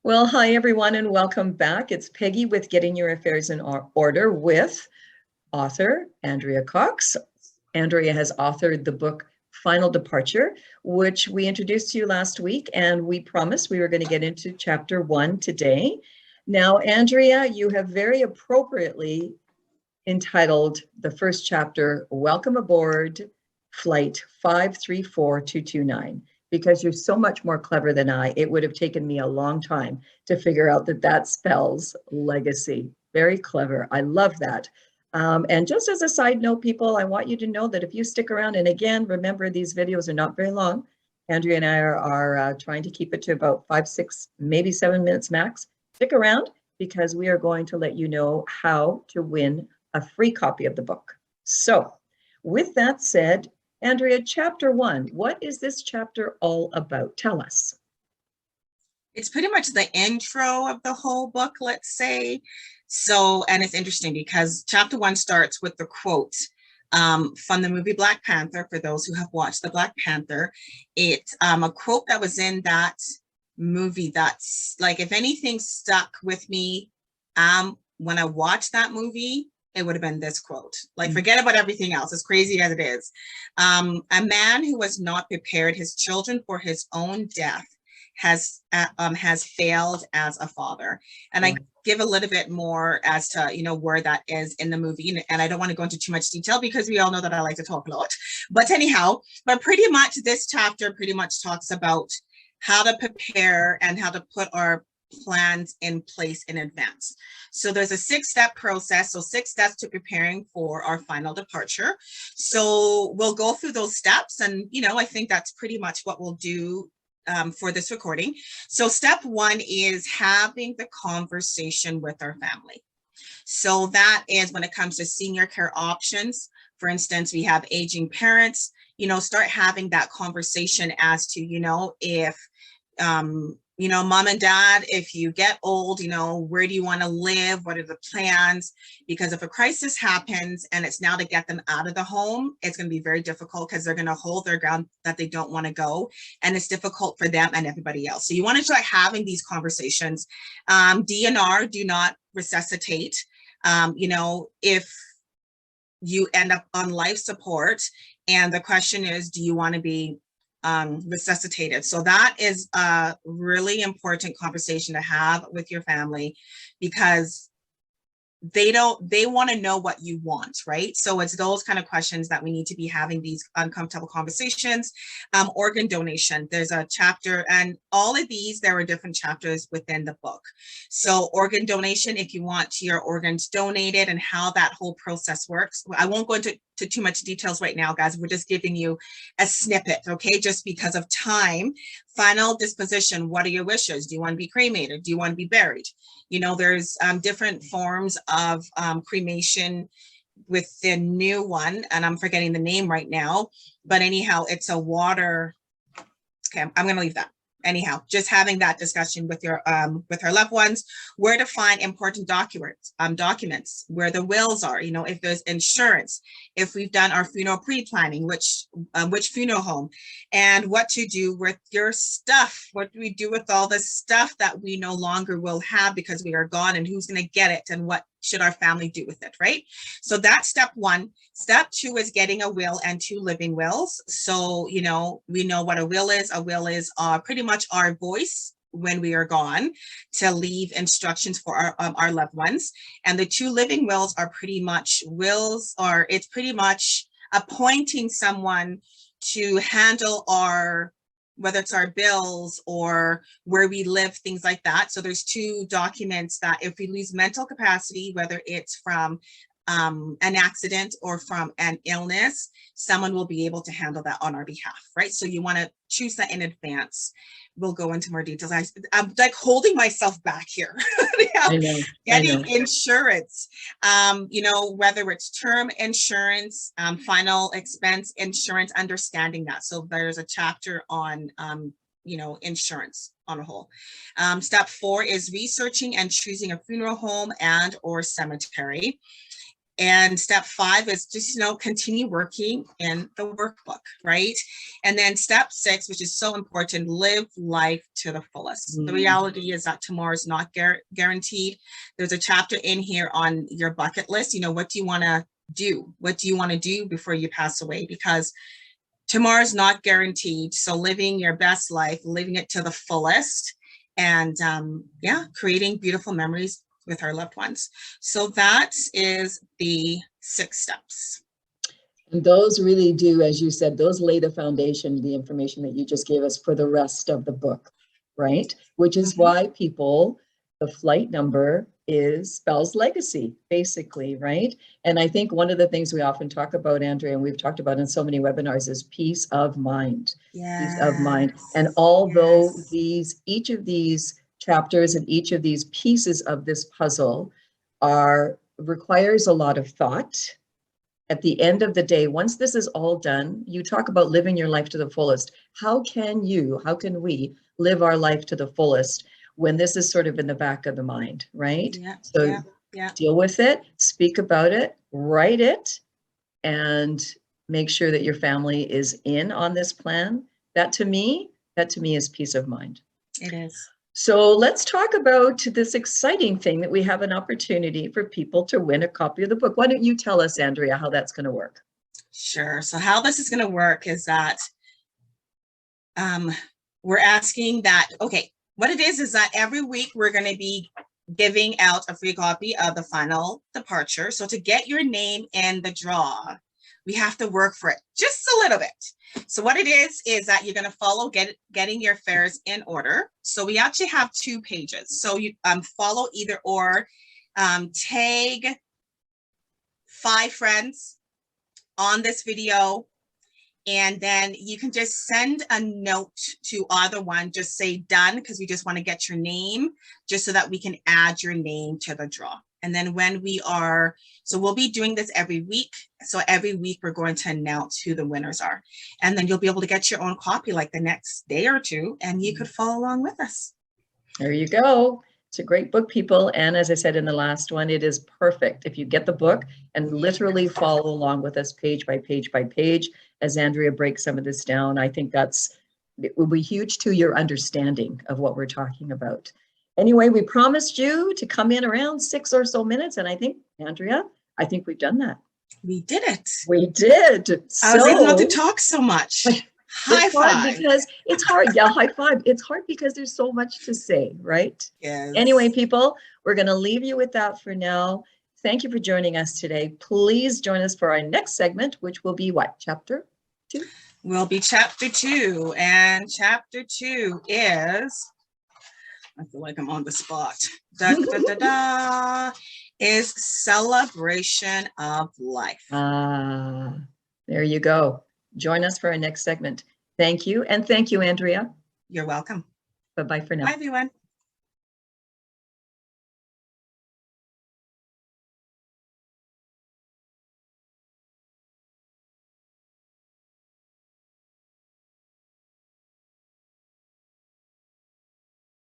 Well, hi everyone, and welcome back. It's Peggy with Getting Your Affairs in Order with author Andrea Cox. Andrea has authored the book Final Departure, which we introduced to you last week, and we promised we were going to get into chapter 1 today. Now, Andrea, you have very appropriately entitled the first chapter, Welcome Aboard Flight 534229. Because you're so much more clever than I, it would have taken me a long time to figure out that that spells legacy. Very clever. I love that. And just as a side note, people, I want you to know that if you stick around, and again, remember these videos are not very long. Andrea and I are trying to keep it to about 5, 6, maybe 7 minutes max. Stick around because we are going to let you know how to win a free copy of the book. So with that said, Andrea, chapter 1, what is this chapter all about? Tell us. It's pretty much the intro of the whole book, let's say. So, and it's interesting because chapter 1 starts with the quote from the movie Black Panther. For those who have watched the Black Panther, it's a quote that was in that movie that's like, if anything stuck with me when I watched that movie, it would have been this quote. Like, forget about everything else, as crazy as it is. A man who was not prepared his children for his own death has failed as a father. And I give a little bit more as to, where that is in the movie. And I don't want to go into too much detail because we all know that I like to talk a lot. But anyhow, but pretty much this chapter pretty much talks about how to prepare and how to put our plans in place in advance. So there's a 6-step process. So 6 steps to preparing for our final departure. So we'll go through those steps. And, I think that's pretty much what we'll do for this recording. So step 1 is having the conversation with our family. So that is when it comes to senior care options. For instance, we have aging parents, start having that conversation as to, if mom and dad, if you get old, where do you want to live? What are the plans? Because if a crisis happens and it's now to get them out of the home, it's going to be very difficult because they're going to hold their ground that they don't want to go. And it's difficult for them and everybody else. So you want to start having these conversations. DNR, do not resuscitate. If you end up on life support and the question is, do you want to be resuscitated? So that is a really important conversation to have with your family because they want to know what you want, right? So it's those kind of questions that we need to be having these uncomfortable conversations. Organ donation, there's a chapter, and all of these, there are different chapters within the book. So organ donation, if you want your organs donated and how that whole process works. I won't go into too much details right now, guys. We're just giving you a snippet, okay? Just because of time. Final disposition, what are your wishes? Do you want to be cremated? Do you want to be buried? There's different forms of cremation with the new one, and I'm forgetting the name right now, but anyhow, it's a water. Okay, I'm going to leave that. Anyhow, just having that discussion with your with our loved ones, where to find important documents, where the wills are, if there's insurance, if we've done our funeral pre-planning, which funeral home, and what to do with your stuff. What do we do with all the stuff that we no longer will have because we are gone, and who's going to get it, and what should our family do with it, right? So that's step 1. Step 2 is getting a will and 2 living wills. So, we know what a will is. A will is pretty much our voice when we are gone to leave instructions for our loved ones. And the 2 living wills are pretty much it's pretty much appointing someone to handle whether it's our bills or where we live, things like that. So there's 2 documents that if we lose mental capacity, whether it's from an accident or from an illness, someone will be able to handle that on our behalf, right? So you want to choose that in advance. We'll go into more details. I'm like holding myself back here. Getting insurance, whether it's term insurance, final expense insurance, understanding that. So there's a chapter on, insurance on a whole. Step 4 is researching and choosing a funeral home and or cemetery. And step 5 is just, continue working in the workbook, right? And then step 6, which is so important, live life to the fullest. The reality is that tomorrow is not guaranteed. There's a chapter in here on your bucket list. What do you want to do? What do you want to do before you pass away? Because tomorrow's not guaranteed. So living your best life, living it to the fullest, and creating beautiful memories with our loved ones. So that is the 6 steps. And those really do, as you said, those lay the foundation, the information that you just gave us for the rest of the book, right? Which is why people, the flight number spells legacy, basically, right? And I think one of the things we often talk about, Andrea, and we've talked about in so many webinars, is peace of mind. Yes. Peace of mind. And although each of these chapters and each of these pieces of this puzzle requires a lot of thought, at the end of the day, once this is all done, you talk about living your life to the fullest. How can we live our life to the fullest when this is sort of in the back of the mind, right? Deal with it, speak about it, write it, and make sure that your family is in on this plan. That to me is peace of mind. It is. So let's talk about this exciting thing that we have an opportunity for people to win a copy of the book. Why don't you tell us, Andrea, how that's going to work? Sure. So how this is going to work is that we're asking that, what it is that every week we're going to be giving out a free copy of The Final Departure. So to get your name in the draw, we have to work for it just a little bit. So what it is that you're going to follow getting your affairs in order. So we actually have 2 pages. So you follow either or, tag 5 friends on this video, and then you can just send a note to either one. Just say done, because we just want to get your name, just so that we can add your name to the draw. And then we'll be doing this every week. So every week we're going to announce who the winners are. And then you'll be able to get your own copy like the next day or 2, and you could follow along with us. There you go. It's a great book, people. And as I said in the last one, it is perfect if you get the book and literally follow along with us page by page by page as Andrea breaks some of this down. I think it will be huge to your understanding of what we're talking about. Anyway, we promised you to come in around 6 or so minutes. And I think, Andrea, we've done that. We did it. We did. I was able not to talk so much. High five. Because it's hard. Yeah, high five. It's hard because there's so much to say, right? Yes. Anyway, people, we're going to leave you with that for now. Thank you for joining us today. Please join us for our next segment, which will be what? Chapter 2? Will be chapter 2. And chapter 2 is, I feel like I'm on the spot. Is celebration of life. There you go. Join us for our next segment. Thank you. And thank you, Andrea. You're welcome. Bye-bye for now. Bye, everyone.